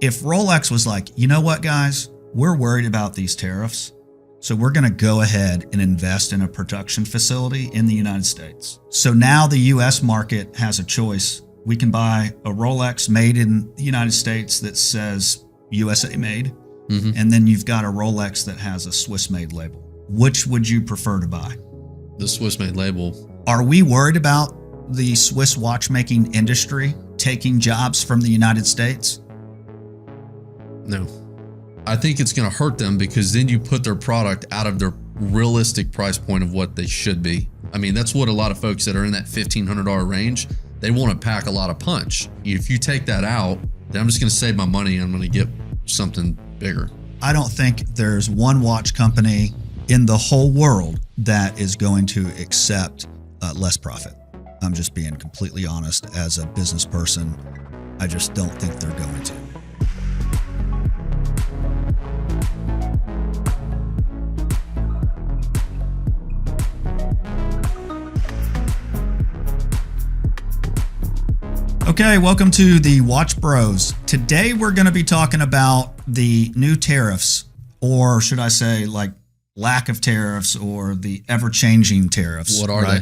If Rolex was like, you know what, guys, we're worried about these tariffs, so we're going to go ahead and invest in a production facility in the United States. So now the U.S. market has a choice. We can buy a Rolex made in the United States that says USA made, and then you've got a Rolex that has a Swiss made label. Which would you prefer to buy? The Swiss made label. Are we worried about the Swiss watchmaking industry taking jobs from the United States? No. I think it's going to hurt them because then you put their product out of their realistic price point of what they should be. I mean, that's what a lot of folks that are in that $1,500 range, they want to pack a lot of punch. If you take that out, then I'm just going to save my money and I'm going to get something bigger. I don't think there's one watch company in the whole world that is going to accept less profit. I'm just being completely honest as a business person. I just don't think they're going to. Okay, welcome to the Watch Bros. Today we're going to be talking about the new tariffs, or should I say like lack of tariffs or the ever-changing tariffs. What are they?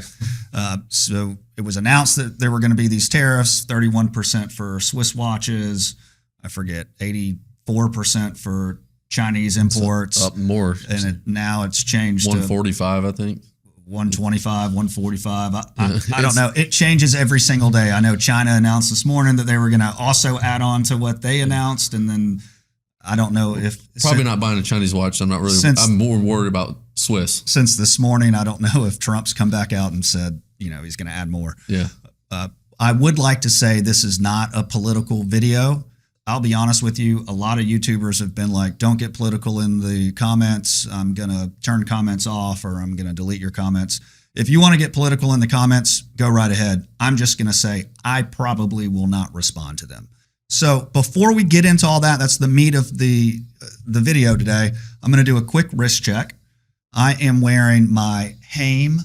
So it was announced that there were going to be these tariffs, 31% for Swiss watches, I forget, 84% for Chinese imports. Up more. And now it's changed 145, I think. 125, 145. I don't know. It changes every single day. I know China announced this morning that they were going to also add on to what they announced. And then I don't know if... Probably not buying a Chinese watch. I'm more worried about Swiss. Since this morning, I don't know if Trump's come back out and said, he's going to add more. Yeah. I would like to say this is not a political video. I'll be honest with you. A lot of YouTubers have been like, don't get political in the comments. I'm going to turn comments off or I'm going to delete your comments. If you want to get political in the comments, go right ahead. I'm just going to say I probably will not respond to them. So before we get into all that, that's the meat of the video today. I'm going to do a quick wrist check. I am wearing my Haim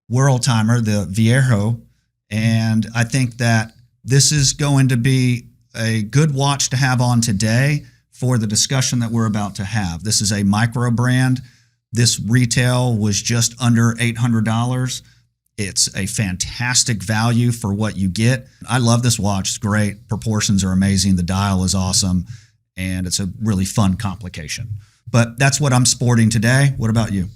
World Timer, the Viejo, and I think that this is going to be a good watch to have on today for the discussion that we're about to have. This is a Microbrand. This retail was just under $800. It's a fantastic value for what you get. I love this watch. It's great. Proportions are amazing. The dial is awesome. And it's a really fun complication. But that's what I'm sporting today. What about you?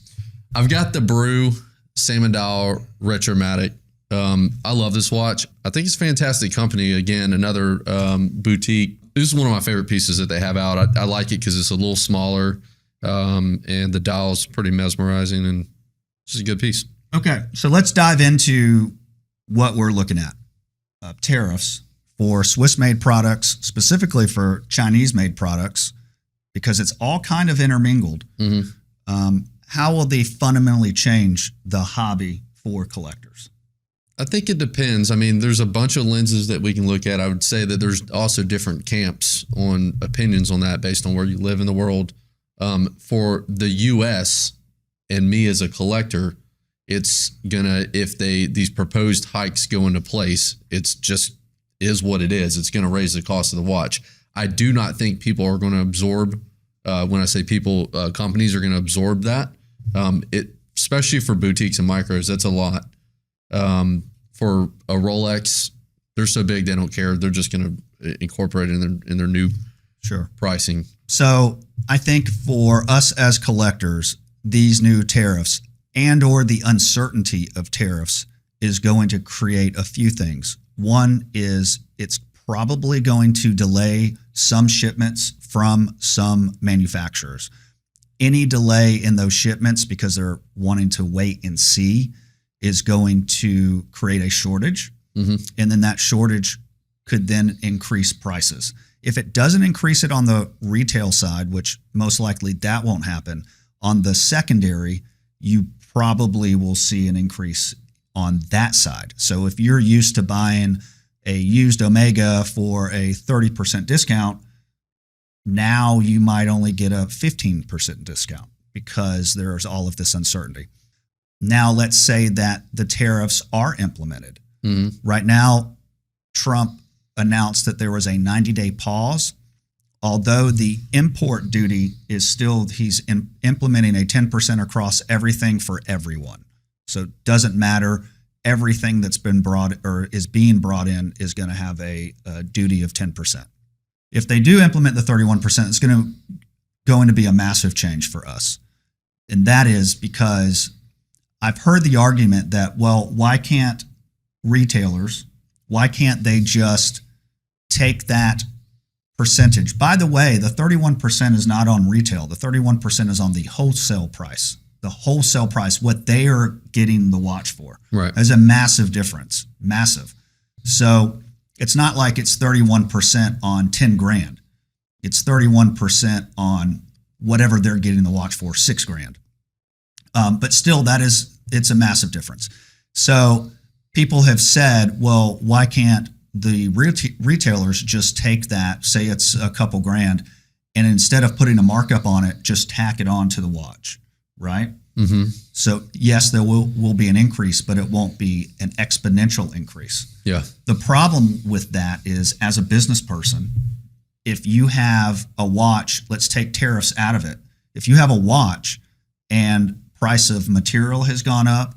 I've got the Brew Salmon Dial Retromatic. I love this watch. I think it's a fantastic company. Again, another boutique. This is one of my favorite pieces that they have out. I like it because it's a little smaller and the dial's pretty mesmerizing and it's a good piece. Okay, so let's dive into what we're looking at. Tariffs for Swiss-made products, specifically for Chinese-made products, because it's all kind of intermingled. How will they fundamentally change the hobby for collectors? I think it depends. I mean, there's a bunch of lenses that we can look at. I would say that there's also different camps on opinions on that based on where you live in the world. For the U.S. and me as a collector, it's gonna, if these proposed hikes go into place, it's just is what it is. It's gonna raise the cost of the watch. I do not think people are going to absorb. When I say people, companies are going to absorb that. Especially for boutiques and micros, that's a lot. For a Rolex, they're so big they don't care. They're just going to incorporate it in their new pricing. So I think for us as collectors, these new tariffs and or the uncertainty of tariffs is going to create a few things. One is it's probably going to delay some shipments from some manufacturers. Any delay in those shipments because they're wanting to wait and see is going to create a shortage. And then that shortage could then increase prices. If it doesn't increase it on the retail side, which most likely that won't happen, on the secondary, you probably will see an increase on that side. So if you're used to buying a used Omega for a 30% discount, now you might only get a 15% discount because there's all of this uncertainty. Now, let's say that the tariffs are implemented. Right now, Trump announced that there was a 90-day pause although the import duty is still, he's implementing a 10% across everything for everyone. So it doesn't matter. Everything that's been brought or is being brought in is going to have a duty of 10%. If they do implement the 31%, it's going to be a massive change for us. And that is because I've heard the argument that, well, why can't they just take that percentage? By the way, the 31% is not on retail. The 31% is on the wholesale price. The wholesale price, what they are getting the watch for. Right. There's a massive difference. Massive. So it's not like it's 31% on 10 grand. It's 31% on whatever they're getting the watch for, 6 grand. But still, it's a massive difference. So people have said, well, why can't the retailers just take that, say it's a couple grand, and instead of putting a markup on it, just tack it on to the watch, right? Mm-hmm. So yes, there will be an increase, but it won't be an exponential increase. Yeah. The problem with that is, as a business person, if you have a watch, let's take tariffs out of it. If you have a watch and price of material has gone up,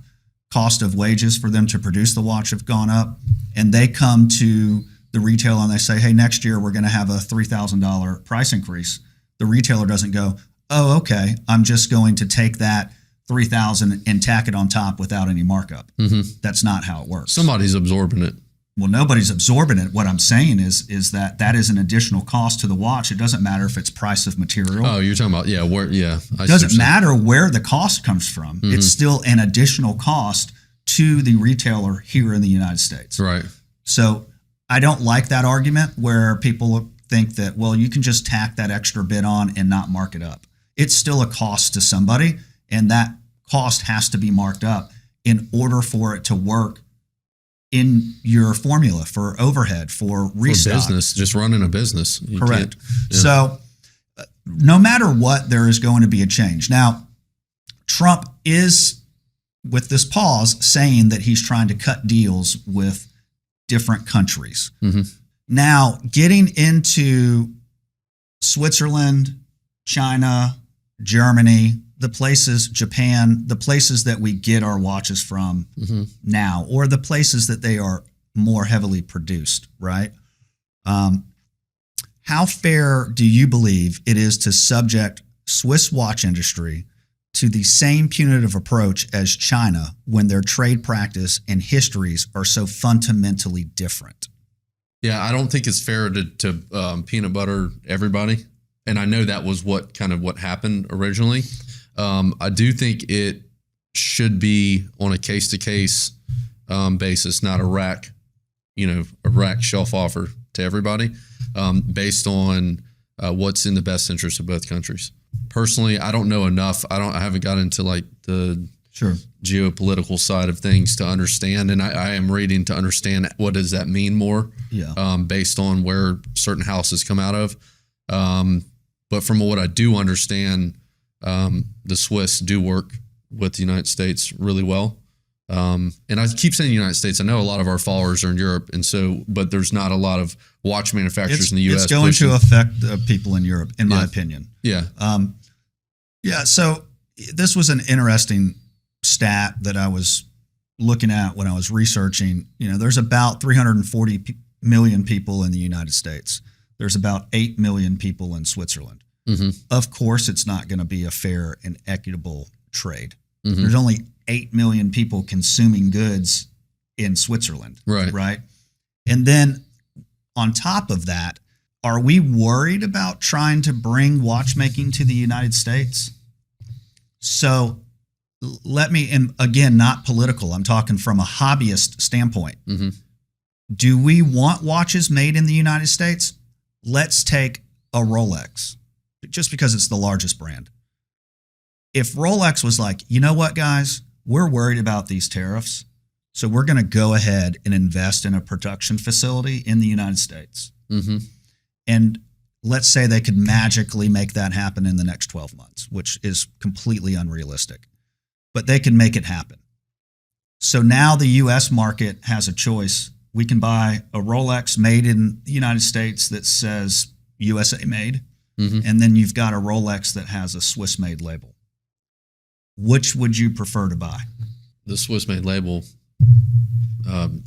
cost of wages for them to produce the watch have gone up, and they come to the retailer and they say, hey, next year we're going to have a $3,000 price increase. The retailer doesn't go, oh, okay, I'm just going to take that $3,000 and tack it on top without any markup. Mm-hmm. That's not how it works. Somebody's absorbing it. Well, nobody's absorbing it. What I'm saying is that is an additional cost to the watch. It doesn't matter if it's price of material. Oh, you're talking about, It doesn't matter where the cost comes from. Mm-hmm. It's still an additional cost to the retailer here in the United States. Right. So I don't like that argument where people think that, well, you can just tack that extra bit on and not mark it up. It's still a cost to somebody, and that cost has to be marked up in order for it to work in your formula for overhead, for restock. For business, just running a business. Correct. So no matter what, there is going to be a change. Now, Trump is, with this pause, saying that he's trying to cut deals with different countries. Mm-hmm. Now, getting into Switzerland, China, Germany, the places, Japan, the places that we get our watches from now, or the places that they are more heavily produced, right? How fair do you believe it is to subject Swiss watch industry to the same punitive approach as China when their trade practice and histories are so fundamentally different? Yeah, I don't think it's fair to peanut butter everybody. And I know that was what happened originally. I do think it should be on a case-to-case basis, not a rack shelf offer to everybody, based on what's in the best interest of both countries. Personally, I don't know enough. I haven't got into like the geopolitical side of things to understand, and I am reading to understand what does that mean more. Yeah. Based on where certain houses come out of. But from what I do understand, the Swiss do work with the United States really well. And I keep saying United States. I know a lot of our followers are in Europe, but there's not a lot of watch manufacturers in the U.S. It's going to affect people in Europe, in my opinion. Yeah. So this was an interesting stat that I was looking at when I was researching. There's about 340 million people in the United States. There's about 8 million people in Switzerland. Mm-hmm. Of course, it's not going to be a fair and equitable trade. Mm-hmm. There's only 8 million people consuming goods in Switzerland. Right. And then on top of that, are we worried about trying to bring watchmaking to the United States? So let me, and again, not political, I'm talking from a hobbyist standpoint. Mm-hmm. Do we want watches made in the United States? Let's take a Rolex, just because it's the largest brand. If Rolex was like, you know what, guys, we're worried about these tariffs, so we're going to go ahead and invest in a production facility in the United States. Mm-hmm. And let's say they could magically make that happen in the next 12 months, which is completely unrealistic. But they can make it happen. So now the U.S. market has a choice. We can buy a Rolex made in the United States that says USA made, Mhm. and then you've got a Rolex that has a Swiss made label. Which would you prefer to buy? The Swiss made label,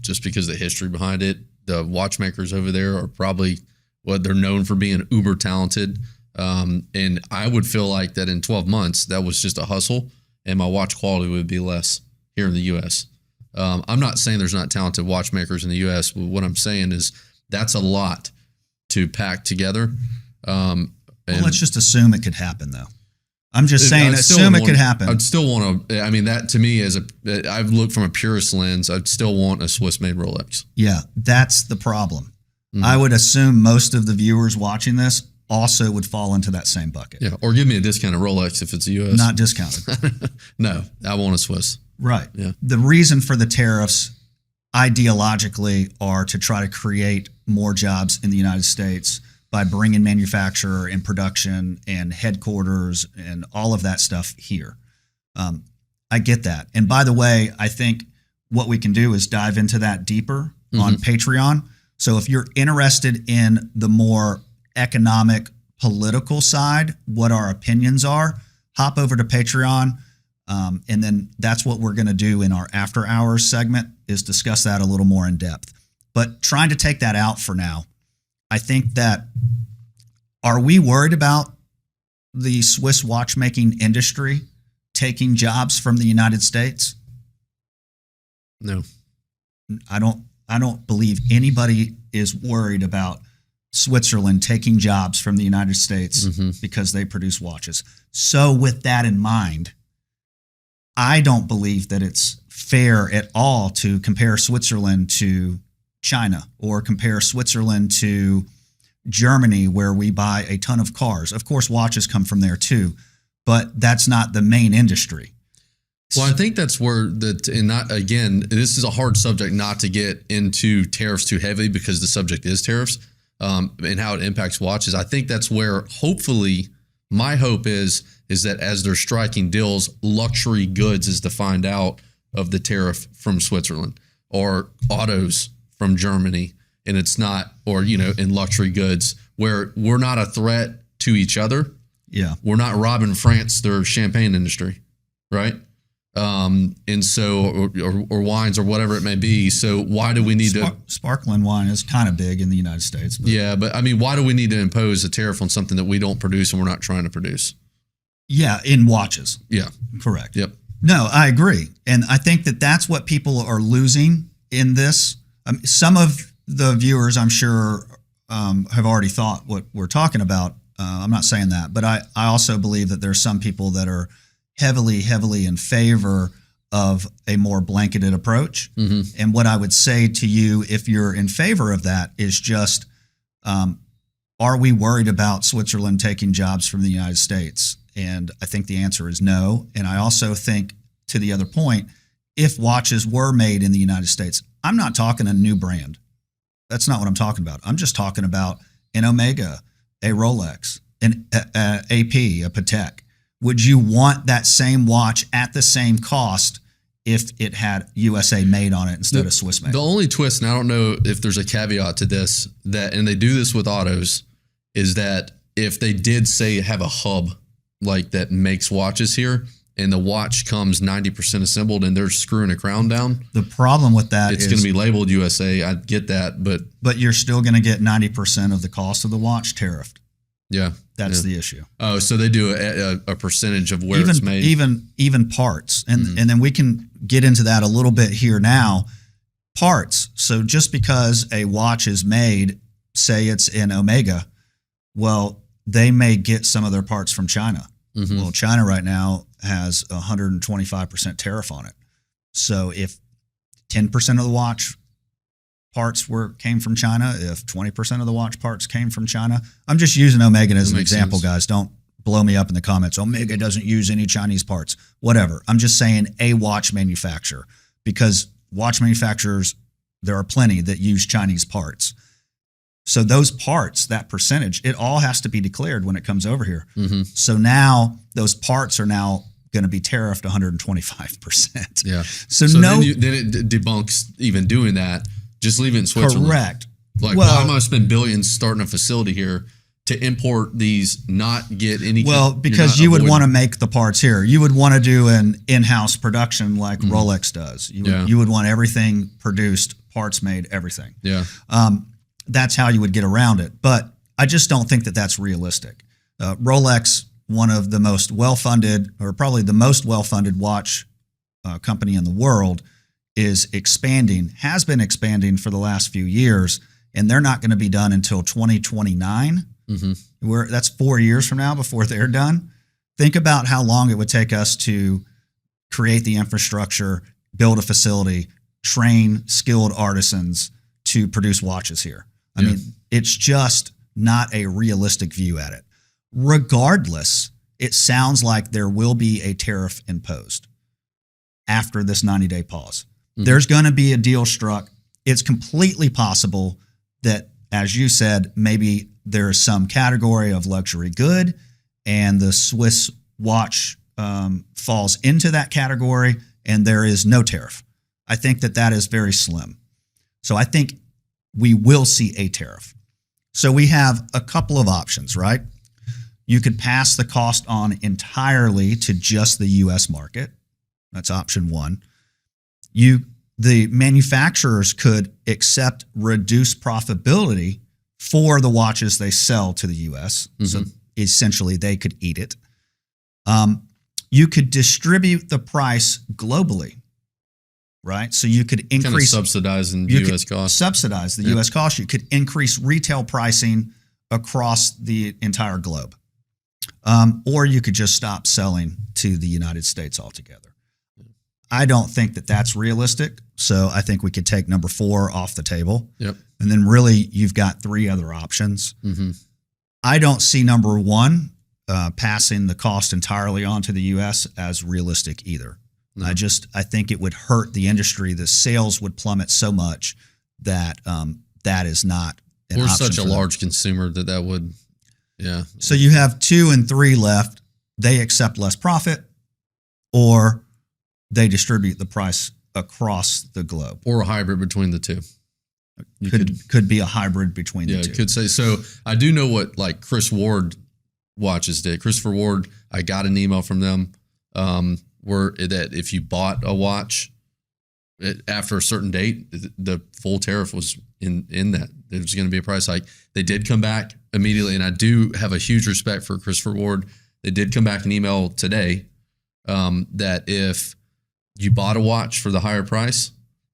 just because of the history behind it. The watchmakers over there are probably what they're known for, being uber talented. And I would feel like that in 12 months, that was just a hustle, and my watch quality would be less here in the U.S. I'm not saying there's not talented watchmakers in the U.S. But what I'm saying is that's a lot to pack together. Well, let's just assume it could happen, though. I'm just saying, assume it could happen. I'd still want to. I mean, that to me, I've looked from a purist lens. I'd still want a Swiss made Rolex. Yeah, that's the problem. Mhm. I would assume most of the viewers watching this also would fall into that same bucket. Yeah, or give me a discounted Rolex if it's a U.S. Not discounted. No, I want a Swiss. Right. Yeah. The reason for the tariffs ideologically are to try to create more jobs in the United States by bringing manufacturer and production and headquarters and all of that stuff here. I get that. And by the way, I think what we can do is dive into that deeper on Patreon. So if you're interested in the more economic, political side, what our opinions are, hop over to Patreon. And then that's what we're going to do in our after hours segment, is discuss that a little more in depth. But trying to take that out for now, I think that, are we worried about the Swiss watchmaking industry taking jobs from the United States? No. I don't believe anybody is worried about Switzerland taking jobs from the United States because they produce watches. So with that in mind, I don't believe that it's fair at all to compare Switzerland to China or compare Switzerland to Germany, where we buy a ton of cars. Of course, watches come from there too, but that's not the main industry. Well, I think that's where this is a hard subject not to get into tariffs too heavily, because the subject is tariffs and how it impacts watches. I think that's where, hopefully, my hope is that as they're striking deals, luxury goods is defined out of the tariff from Switzerland, or autos from Germany. And it's not, or, in luxury goods where we're not a threat to each other. Yeah. We're not robbing France, their champagne industry. Right. And so, or wines or whatever it may be. So why do we need sparkling wine is kind of big in the United States. But yeah. But I mean, why do we need to impose a tariff on something that we don't produce and we're not trying to produce? Yeah. In watches. Yeah. Correct. Yep. No, I agree. And I think that that's what people are losing in this. Some of the viewers, I'm sure, have already thought what we're talking about. I'm not saying that, but I also believe that there's some people that are heavily in favor of a more blanketed approach. And what I would say to you, if you're in favor of that, is just, are we worried about Switzerland taking jobs from the United States? And I think the answer is no. And I also think, to the other point, if watches were made in the United States, I'm not talking a new brand. That's not what I'm talking about. I'm just talking about an Omega, a Rolex, an AP, a Patek. Would you want that same watch at the same cost if it had USA made on it instead of Swiss made? The only twist, and I don't know if there's a caveat to this, and they do this with autos, is that if they did say have a hub like that makes watches here, and the watch comes 90% assembled and they're screwing a crown down, the problem with that it's going to be labeled USA. I get that, but you're still going to get 90% of the cost of the watch tariffed. Yeah, that's the issue. Oh, so they do a percentage of where it's made, even parts, and then we can get into that a little bit here now. Parts. So just because a watch is made, say it's in Omega, well, they may get some of their parts from China. Well, China right now has 125% tariff on it. So if 10% of the watch parts came from China, if 20% of the watch parts came from China, I'm just using Omega as an example, guys. Don't blow me up in the comments. Omega doesn't use any Chinese parts. Whatever. I'm just saying a watch manufacturer, because watch manufacturers, there are plenty that use Chinese parts. So those parts, that percentage, it all has to be declared when it comes over here. So now those parts are now going to be tariffed 125%. Yeah. So then it debunks even doing that. Just leave it in Switzerland. Correct. Like, why am I spend billions starting a facility here to import these, not get any. Well, because you would want to make the parts here. You would want to do an in-house production like Rolex does. You would want everything produced, parts made, everything. Yeah. That's how you would get around it. But I just don't think that that's realistic. Rolex, one of the most well-funded, or probably the most well-funded watch company in the world, is expanding, has been expanding for the last few years, and they're not going to be done until 2029. That's 4 years from now before they're done. Think about how long it would take us to create the infrastructure, build a facility, train skilled artisans to produce watches here. I mean, it's just not a realistic view at it. Regardless, it sounds like there will be a tariff imposed after this 90-day pause. There's going to be a deal struck. It's completely possible that, as you said, maybe there's some category of luxury good and the Swiss watch falls into that category and there is no tariff. I think that that is very slim. So I think we will see a tariff. So we have a couple of options, right? You could pass the cost on entirely to just the U.S. market. That's option one. The manufacturers could accept reduced profitability for the watches they sell to the U.S. So essentially they could eat it. You could distribute the price globally, right? So you could increase, kind of subsidizing U.S. cost. Subsidize the U.S. cost. You could increase retail pricing across the entire globe. Or you could just stop selling to the United States altogether. I don't think that that's realistic. So I think we could take number 4 off the table. Yep. And then really you've got 3 other options. I don't see number 1 passing the cost entirely onto the U.S. as realistic either. No. I think it would hurt the industry. The sales would plummet so much that that is not an option. We're such a large consumer that would, yeah. So you have 2 and 3 left. They accept less profit, or they distribute the price across the globe. Or a hybrid between the two. Could be a hybrid between the two. Yeah, could say. So I do know what like Chris Ward watches did. Christopher Ward, I got an email from them where that if you bought a watch after a certain date, the full tariff was in that. There was going to be a price hike. They did come back immediately, and I do have a huge respect for Christopher Ward. They did come back and email today that if you bought a watch for the higher price,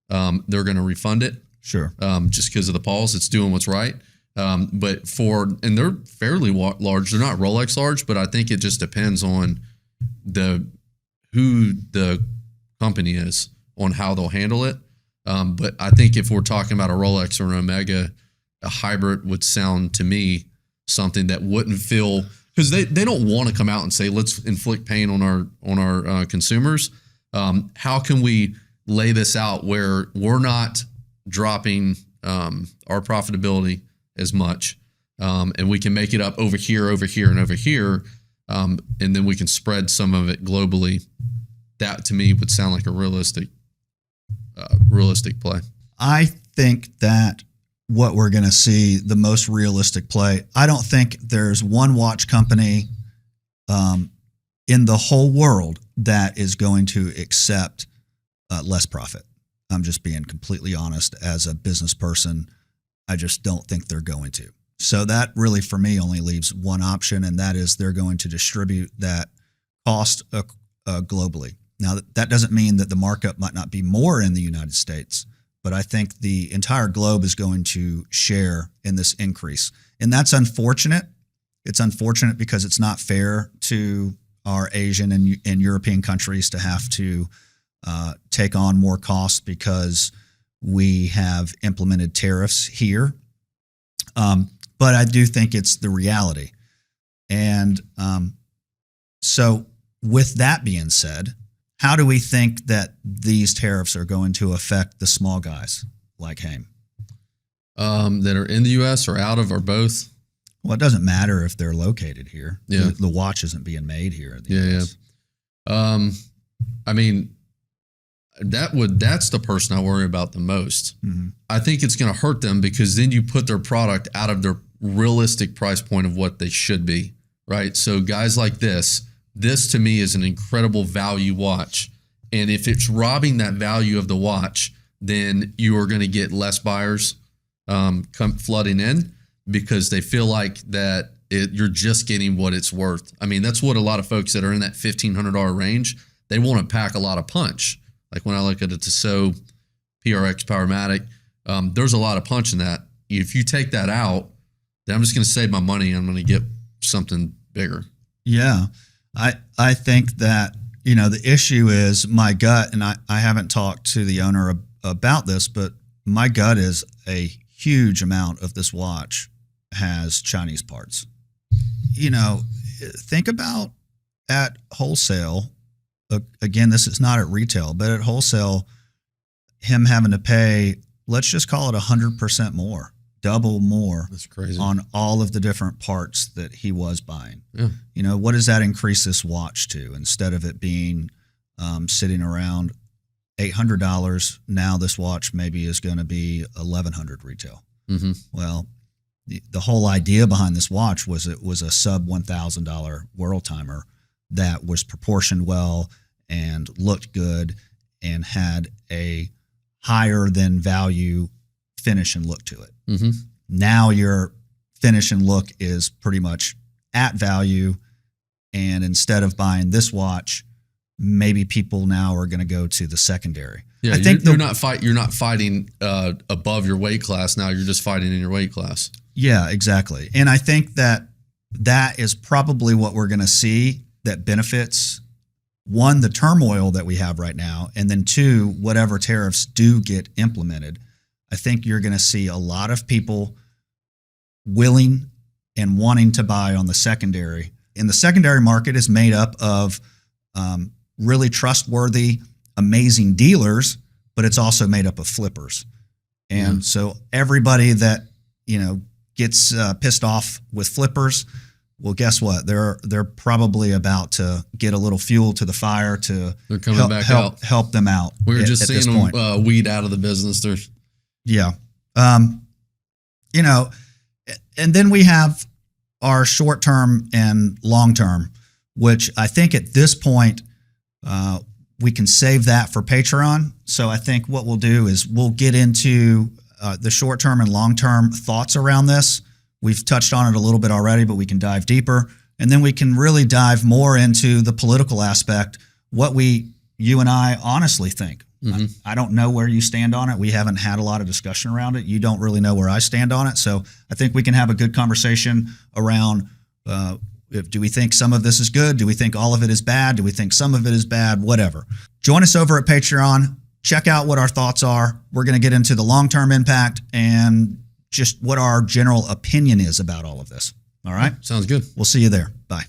they're going to refund it. Sure. Just because of the pause, it's doing what's right. And they're fairly large. They're not Rolex large, but I think it just depends on who the company is on how they'll handle it. But I think if we're talking about a Rolex or an Omega, a hybrid would sound to me something that wouldn't feel, because they don't want to come out and say, let's inflict pain on our consumers. How can we lay this out where we're not dropping our profitability as much, and we can make it up over here, and over here, and then we can spread some of it globally? That to me would sound like a realistic play. I think that what we're going to see, the most realistic play, I don't think there's one watch company in the whole world that is going to accept less profit. I'm just being completely honest as a business person. I just don't think they're going to. So that really, for me, only leaves one option, and that is they're going to distribute that cost globally. Now, that doesn't mean that the markup might not be more in the United States, but I think the entire globe is going to share in this increase. And that's unfortunate. It's unfortunate because it's not fair to our Asian and European countries to have to take on more costs because we have implemented tariffs here. But I do think it's the reality. And so with that being said, how do we think that these tariffs are going to affect the small guys like Haim? That are in the U.S. or out of, or both? Well, it doesn't matter if they're located here. Yeah. The watch isn't being made here in the US. Yeah. I mean, that's the person I worry about the most. I think it's going to hurt them because then you put their product out of their realistic price point of what they should be, right? So guys like this to me is an incredible value watch. And if it's robbing that value of the watch, then you are going to get less buyers come flooding in because they feel like that you're just getting what it's worth. I mean, that's what a lot of folks that are in that $1,500 range, they want to pack a lot of punch. Like when I look at a Tissot PRX Powermatic, there's a lot of punch in that. If you take that out, then I'm just going to save my money. I'm going to get something bigger. Yeah. I think that, the issue is my gut, and I haven't talked to the owner about this, but my gut is a huge amount of this watch has Chinese parts. Think about at wholesale. Again, this is not at retail, but at wholesale, him having to pay, let's just call it 100% more, double more. That's crazy. On all of the different parts that he was buying. Yeah. What does that increase this watch to? Instead of it being sitting around $800, now this watch maybe is going to be $1,100 retail. Mm-hmm. Well, the whole idea behind this watch was it was a sub $1,000 world timer that was proportioned well and looked good and had a higher than value finish and look to it. Mm-hmm. Now your finish and look is pretty much at value, and instead of buying this watch, maybe people now are going to go to the secondary. Yeah, I think you're not fighting above your weight class now. You're just fighting in your weight class. Yeah, exactly. And I think that is probably what we're going to see that benefits, one, the turmoil that we have right now, and then two, whatever tariffs do get implemented. I think you're going to see a lot of people willing and wanting to buy on the secondary. And the secondary market is made up of really trustworthy, amazing dealers, but it's also made up of flippers. And so everybody that, gets pissed off with flippers, well, guess what? They're probably about to get a little fuel to the fire to help them out. We were just seeing them weed out of the business. Yeah. And then we have our short-term and long-term, which I think at this point, we can save that for Patreon. So I think what we'll do is we'll get into the short-term and long-term thoughts around this. We've touched on it a little bit already, but we can dive deeper. And then we can really dive more into the political aspect, what you and I honestly think. Mm-hmm. I don't know where you stand on it. We haven't had a lot of discussion around it. You don't really know where I stand on it. So I think we can have a good conversation around, do we think some of this is good? Do we think all of it is bad? Do we think some of it is bad? Whatever. Join us over at Patreon. Check out what our thoughts are. We're going to get into the long-term impact and just what our general opinion is about all of this. All right? Sounds good. We'll see you there. Bye.